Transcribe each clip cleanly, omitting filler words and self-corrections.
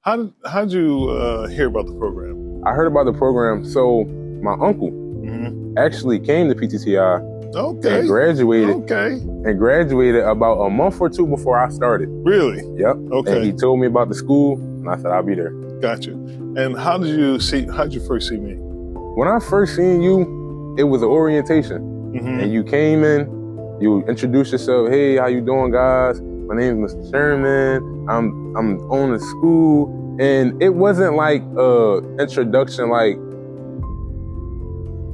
How'd you hear about the program? I heard about the program. So my uncle actually came to PTTI Okay. and graduated. Okay. And graduated about a month or two before I started. Really? Yep. Okay. And he told me about the school, and I said I'll be there. Gotcha. And how'd you first see me? When I first seen you, it was an orientation, and you came in, you introduced yourself. Hey, how you doing, guys? My name is Mr. Sherman. I'm on the school, and it wasn't like introduction like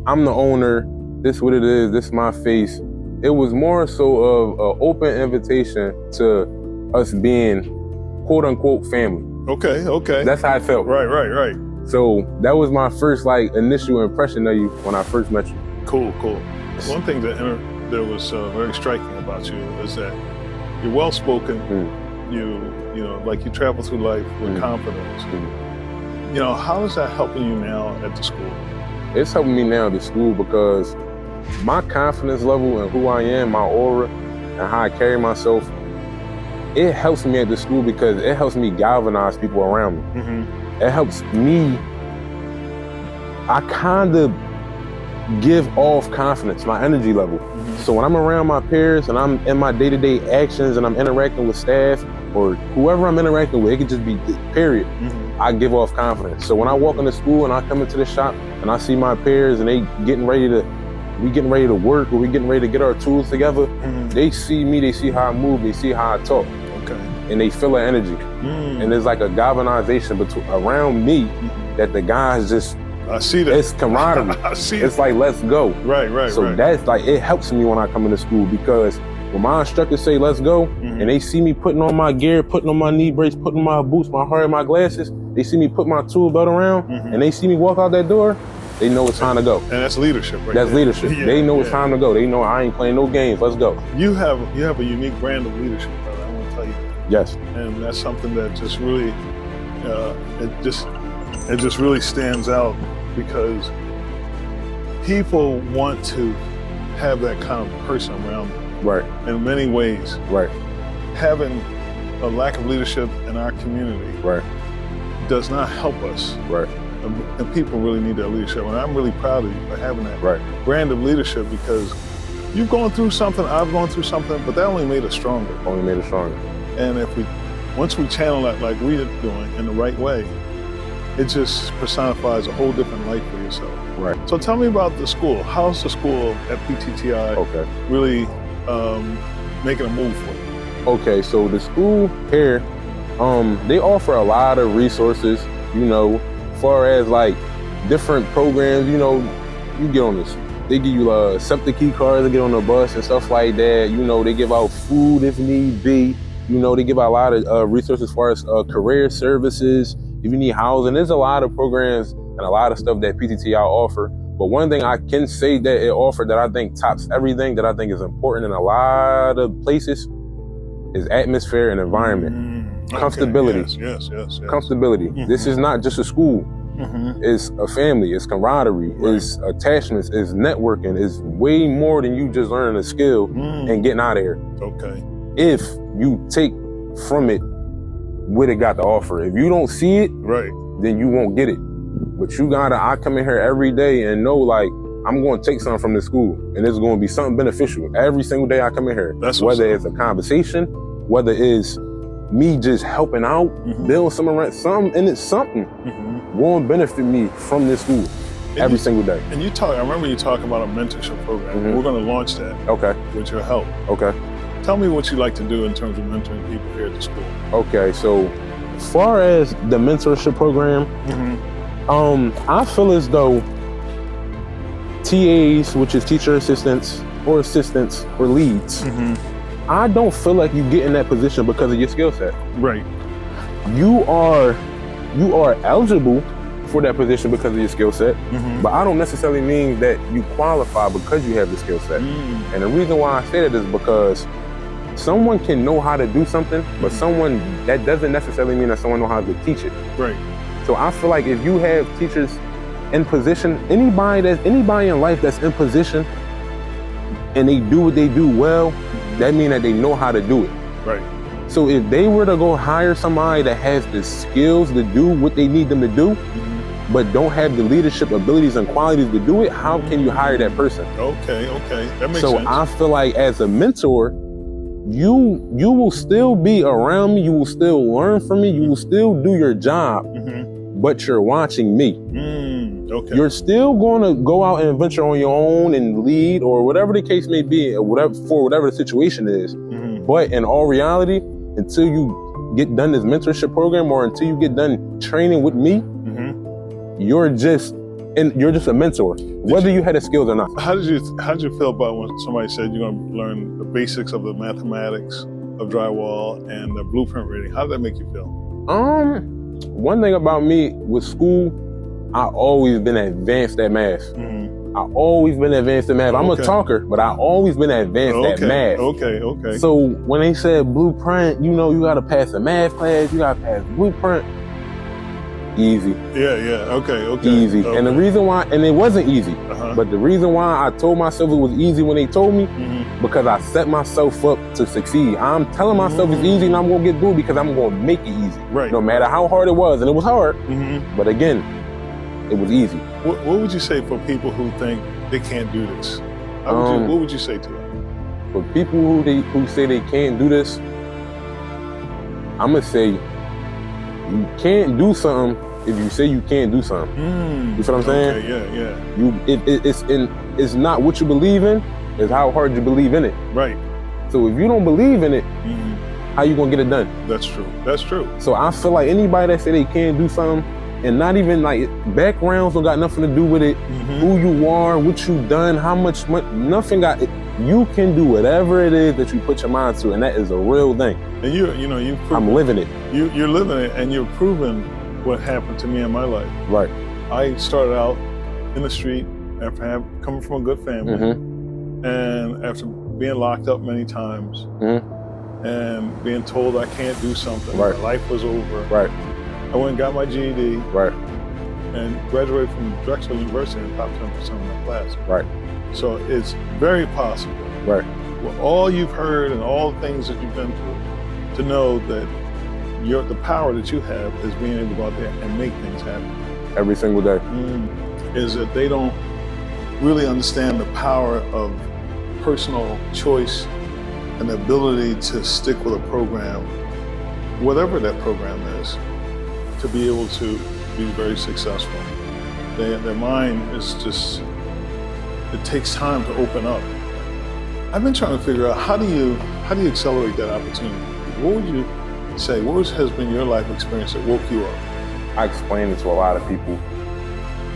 I'm the owner. This what it is. This my face. It was more so of an open invitation to us being quote unquote family. Okay. Okay. That's how I felt. Right. So that was my first like initial impression of you when I first met you. Cool. One thing that was very striking about you is that you're well spoken. You know, like you travel through life with confidence. You know, how is that helping you now at the school? It's helping me now at the school because my confidence level and who I am, my aura, and how I carry myself, it helps me at the school because it helps me galvanize people around me. It helps me, I kind of give off confidence, my energy level. So when I'm around my peers and I'm in my day-to-day actions and I'm interacting with staff or whoever I'm interacting with, it could just be period, I give off confidence. So when I walk into school and I come into the shop and I see my peers and we getting ready to work or we getting ready to get our tools together, they see me, they see how I move, they see how I talk. Okay. And they feel the energy. And there's like a galvanization around me that the guys just, I see that. it's camaraderie. I see It's like, let's go. Right. So that's like, it helps me when I come into school because when my instructors say, let's go, and they see me putting on my gear, putting on my knee brace, putting on my boots, my heart, my glasses, they see me put my tool belt around, and they see me walk out that door, they know it's time to go. And that's leadership, right? That's there. leadership. They know it's time to go. They know I ain't playing no games. Let's go. You have a unique brand of leadership, brother. I want to tell you that. Yes. And that's something that just really, it just really stands out because people want to have that kind of person around them. Right. In many ways. Right. Having a lack of leadership in our community does not help us. Right. And people really need that leadership. And I'm really proud of you for having that brand of leadership because you've gone through something, I've gone through something, but that only made us stronger. And once we channel that like we're doing in the right way, it just personifies a whole different life for yourself. Right. So tell me about the school. How's the school at PTTI really making a move for you? Okay, so the school here, they offer a lot of resources, you know, as far as like different programs, you know, you get on this. They give you septic key cards to get on the bus and stuff like that. You know, they give out food if need be. You know, they give out a lot of resources as far as career services. If you need housing, there's a lot of programs and a lot of stuff that PTTI offer. But one thing I can say that it offered that I think tops everything that I think is important in a lot of places is atmosphere and environment. Comfortability. Yes. Comfortability. This is not just a school. It's a family, it's camaraderie, it's attachments, it's networking, it's way more than you just learning a skill and getting out of here. Okay. If you take from it what it got to offer. If you don't see it, then you won't get it. But I come in here every day and know like, I'm going to take something from this school and it's going to be something beneficial every single day I come in here. Whether it's a conversation, whether it's me just helping out, building something, and it's something going to benefit me from this school every single day. And I remember you talking about a mentorship program. We're going to launch that with your help. Okay. Tell me what you like to do in terms of mentoring people here at the school. Okay, so as far as the mentorship program, I feel as though TAs, which is teacher assistants or leads, I don't feel like you get in that position because of your skill set. Right. You are eligible for that position because of your skill set, but I don't necessarily mean that you qualify because you have the skill set. And the reason why I say that is because someone can know how to do something, but that doesn't necessarily mean that someone knows how to teach it. Right. So I feel like if you have teachers in position, anybody in life that's in position and they do what they do well, that means that they know how to do it. Right. So if they were to go hire somebody that has the skills to do what they need them to do, but don't have the leadership abilities and qualities to do it, how can you hire that person? Okay, that makes sense. So I feel like as a mentor, you will still be around me, you will still learn from me, you will still do your job, but you're watching me. Okay. You're still going to go out and venture on your own and lead, or whatever the case may be, or whatever the situation is. But in all reality, until you get done this mentorship program, or until you get done training with me, you're just a mentor, whether you had the skills or not. How did you feel about when somebody said you're going to learn the basics of the mathematics of drywall and the blueprint reading? How did that make you feel? One thing about me with school, I always been advanced at math. I always been advanced at math. I'm a talker, but I always been advanced at math. Okay. So when they said blueprint, you got to pass a math class, you got to pass blueprint. Easy. Yeah. Okay. Easy. Okay. And the reason why, and it wasn't easy, but the reason why I told myself it was easy when they told me, because I set myself up to succeed. I'm telling myself it's easy and I'm going to get through it because I'm going to make it easy. Right. No matter how hard it was. And it was hard, but again, it was easy. What would you say for people who think they can't do this? What would you say to them? For people who say they can't do this, I'm going to say, you can't do something if you say you can't do something. You feel what I'm saying? Okay, yeah. It's not what you believe in, it's how hard you believe in it. Right. So if you don't believe in it, how you gonna get it done? That's true. So I feel like anybody that say they can't do something, and not even like backgrounds don't got nothing to do with it, who you are, what you done, how much money, nothing got it. You can do whatever it is that you put your mind to, and that is a real thing. And you've proven, I'm living it. You're living it, and you're proving what happened to me in my life. Right. I started out in the street after coming from a good family, and after being locked up many times, and being told I can't do something, my life was over. Right. I went and got my GED. Right. And graduated from Drexel University in the top 10% of my class. Right. So it's very possible. Right. With all you've heard and all the things that you've been through, to know that the power that you have is being able to go out there and make things happen. Every single day. Is that they don't really understand the power of personal choice and the ability to stick with a program, whatever that program is, to be able to be very successful. Their mind is just, it takes time to open up. I've been trying to figure out how do you accelerate that opportunity? What would you say? What has been your life experience that woke you up? I explain it to a lot of people.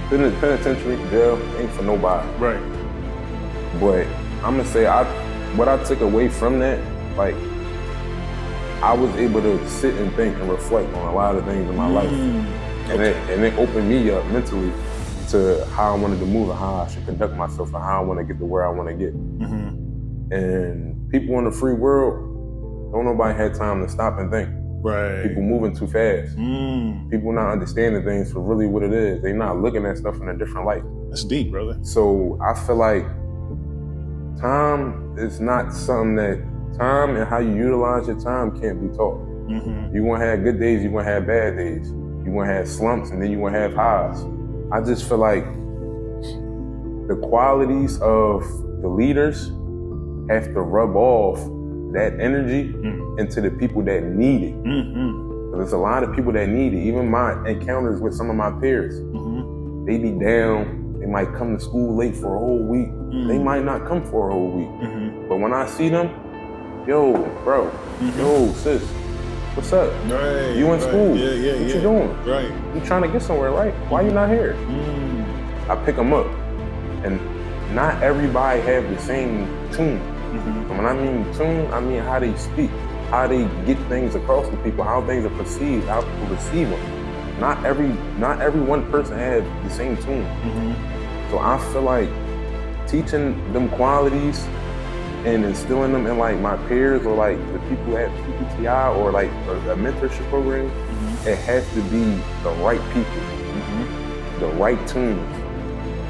Penitentiary, jail, ain't for nobody. Right. But I'm gonna say what I took away from that, like, I was able to sit and think and reflect on a lot of things in my life. And it opened me up mentally to how I wanted to move and how I should conduct myself and how I want to get to where I want to get. And people in the free world, don't nobody had time to stop and think. Right. People moving too fast. People not understanding things for really what it is. They not looking at stuff in a different light. That's deep, brother. So I feel like time is not something that, time and how you utilize your time can't be taught. You're gonna have good days, you're gonna have bad days. You're gonna have slumps and then you're gonna have highs. I just feel like the qualities of the leaders have to rub off that energy into the people that need it. There's a lot of people that need it. Even my encounters with some of my peers, they be down, they might come to school late for a whole week. They might not come for a whole week. But when I see them, yo, bro, yo, sis, what's up? Right, you in school? Yeah, what you doing? Right. You trying to get somewhere, right? Why you not here? I pick them up. And not everybody have the same tune. And when I mean tune, I mean how they speak, how they get things across to people, how things are perceived, how people receive them. Not every one person has the same tune. So I feel like teaching them qualities and instilling them in like my peers or like the people at PTTI or like a mentorship program, it has to be the right people, the right tunes,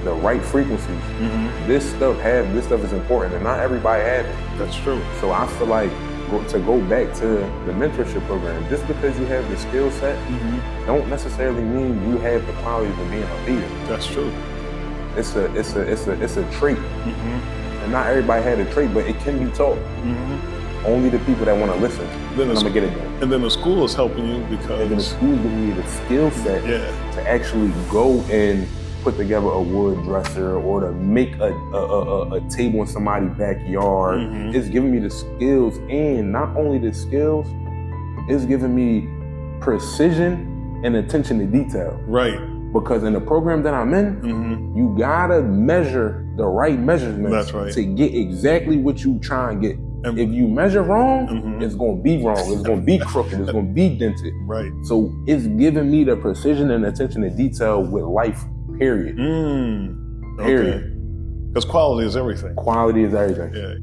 the right frequencies. This stuff is important and not everybody has it. That's true. So I feel like to go back to the mentorship program, just because you have the skill set, don't necessarily mean you have the qualities of being a leader. That's true. It's a trait, and not everybody had a trait, but it can be taught. Only the people that want to listen. Then I'm gonna get it done. And then the school is helping you because. And then the school giving you the skill set to actually go and put together a wood dresser or to make a table in somebody's backyard. It's giving me the skills, and not only the skills, it's giving me precision and attention to detail. Right. Because in the program that I'm in, you gotta measure the right measurements to get exactly what you try and get. If you measure wrong, it's gonna be wrong. It's gonna be crooked. It's gonna be dented. Right. So it's giving me the precision and attention to detail with life. Period. Period. Because quality is everything. Quality is everything. Yeah.